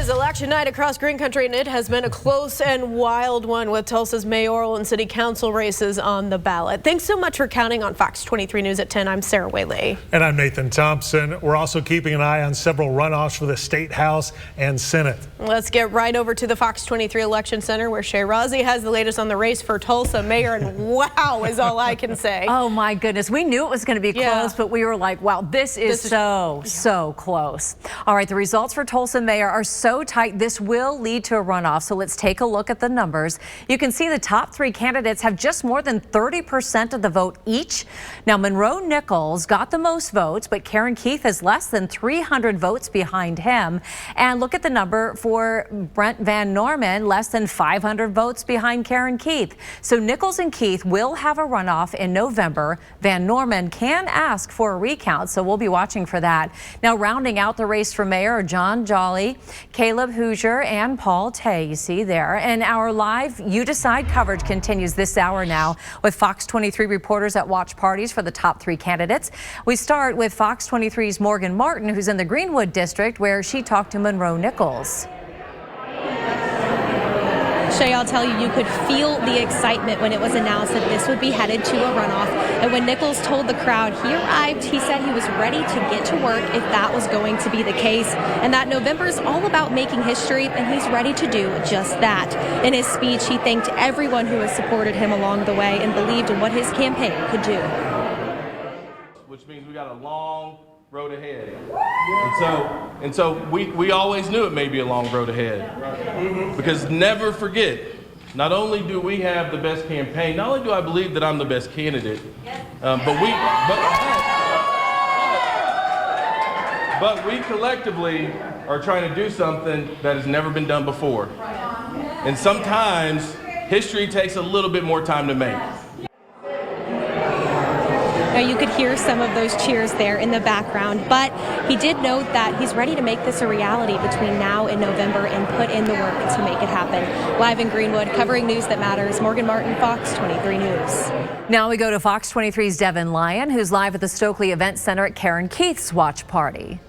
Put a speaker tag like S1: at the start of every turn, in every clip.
S1: is election night across Green Country, and it has been a close and wild one with Tulsa's mayoral and city council races on the ballot. Thanks so much for counting on Fox 23 News at 10. I'm Sarah Whaley.
S2: And I'm Nathan Thompson. We're also keeping an eye on several runoffs for the State House and Senate.
S1: Let's get right over to the Fox 23 Election Center, where Shay Rozzi has the latest on the race for Tulsa mayor, and wow is all I can say.
S3: Oh my goodness, we knew it was going to be close, but we were like, wow, this is so close. All right, the results for Tulsa mayor are so tight, this will lead to a runoff. So let's take a look at the numbers. You can see the top three candidates have just more than 30% of the vote each. Now, Monroe Nichols got the most votes, but Karen Keith is less than 300 votes behind him. And look at the number for Brent Van Norman, less than 500 votes behind Karen Keith. So Nichols and Keith will have a runoff in November. Van Norman can ask for a recount, so we'll be watching for that. Now, rounding out the race for mayor are John Jolly, Caleb Hoosier, and Paul Tay, you see there. And our live You Decide coverage continues this hour now with Fox 23 reporters at watch parties for the top three candidates. We start with Fox 23's Morgan Martin, who's in the Greenwood district, where she talked to Monroe Nichols.
S4: Shay, I'll tell you, you could feel the excitement when it was announced that this would be headed to a runoff. And when Nichols told the crowd he arrived, he said he was ready to get to work if that was going to be the case. And that November is all about making history, and he's ready to do just that. In his speech, he thanked everyone who has supported him along the way and believed in what his campaign could do.
S5: Which means we got a long road ahead. And so we always knew it may be a long road ahead. Because never forget, not only do we have the best campaign, not only do I believe that I'm the best candidate, but we collectively are trying to do something that has never been done before. And sometimes history takes a little bit more time to make.
S4: Now, you could hear some of those cheers there in the background, but he did note that he's ready to make this a reality between now and November and put in the work to make it happen. Live in Greenwood, covering news that matters, Morgan Martin, Fox 23 News.
S3: Now we go to Fox 23's Devin Lyon, who's live at the Stokely Event Center at Karen Keith's watch party.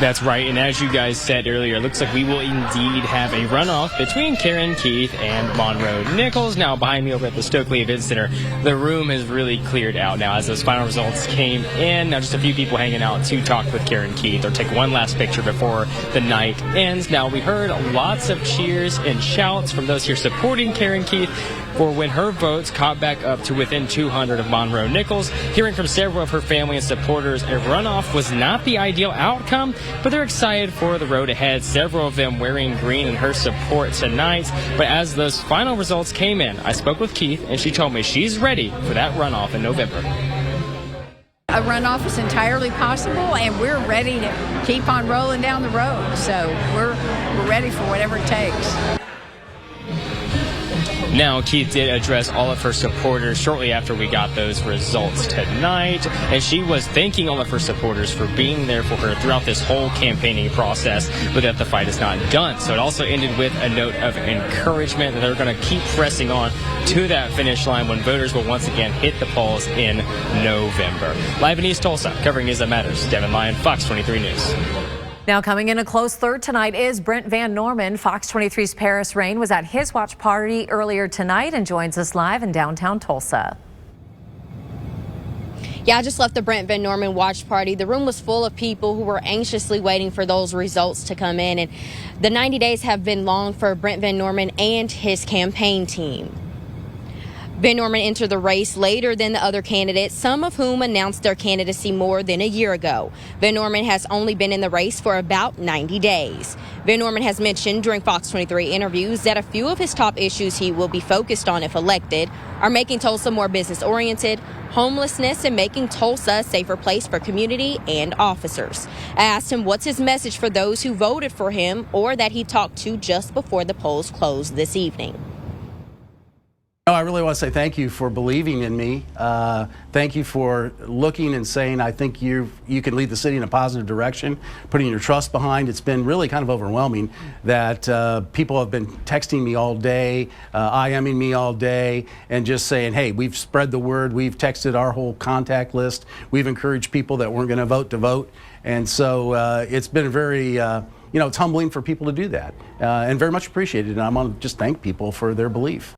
S6: That's right, and as you guys said earlier, it looks like we will indeed have a runoff between Karen Keith and Monroe Nichols. Now, behind me over at the Stokely Event Center, the room has really cleared out now as those final results came in. Now, just a few people hanging out to talk with Karen Keith or take one last picture before the night ends. Now, we heard lots of cheers and shouts from those here supporting Karen Keith for when her votes caught back up to within 200 of Monroe Nichols. Hearing from several of her family and supporters, a runoff was not the ideal outcome, but they're excited for the road ahead. Several of them wearing green in her support tonight. But as those final results came in, I spoke with Keith, and she told me she's ready for that runoff in November.
S7: A runoff is entirely possible, and we're ready to keep on rolling down the road. So we're ready for whatever it takes.
S6: Now, Keith did address all of her supporters shortly after we got those results tonight, and she was thanking all of her supporters for being there for her throughout this whole campaigning process, but that the fight is not done. So it also ended with a note of encouragement that they're going to keep pressing on to that finish line when voters will once again hit the polls in November. Live in East Tulsa, covering News That Matters, Devin Lyon, Fox 23 News.
S3: Now coming in a close third tonight is Brent Van Norman. Fox 23's Paris Rain was at his watch party earlier tonight and joins us live in downtown Tulsa.
S8: Yeah, I just left the Brent Van Norman watch party. The room was full of people who were anxiously waiting for those results to come in. And the 90 days have been long for Brent Van Norman and his campaign team. Van Norman entered the race later than the other candidates, some of whom announced their candidacy more than a year ago. Van Norman has only been in the race for about 90 days. Van Norman has mentioned during Fox 23 interviews that a few of his top issues he will be focused on if elected are making Tulsa more business-oriented, homelessness, and making Tulsa a safer place for community and officers. I asked him what's his message for those who voted for him or that he talked to just before the polls closed this evening.
S9: I I really want to say thank you for believing in me. Thank you for looking and saying, I think you can lead the city in a positive direction, putting your trust behind. It's been really kind of overwhelming that people have been texting me all day, IMing me all day, and just saying, hey, we've spread the word. We've texted our whole contact list. We've encouraged people that weren't going to vote to vote. And so it's been very, it's humbling for people to do that, and very much appreciated. And I want to just thank people for their belief.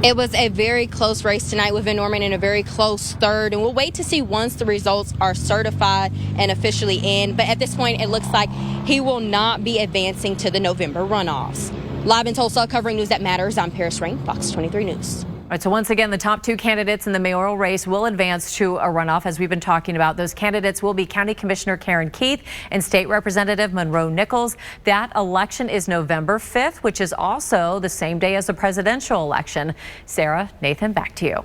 S8: It was a very close race tonight with Van Norman in a very close third, and we'll wait to see once the results are certified and officially in. But at this point, it looks like he will not be advancing to the November runoffs. Live in Tulsa, covering news that matters, I'm Paris Rain, Fox 23 News.
S3: All right, so once again, the top 2 candidates in the mayoral race will advance to a runoff, as we've been talking about. Those candidates will be County Commissioner Karen Keith and State Representative Monroe Nichols. That election is November 5th, which is also the same day as the presidential election. Sarah, Nathan, back to you.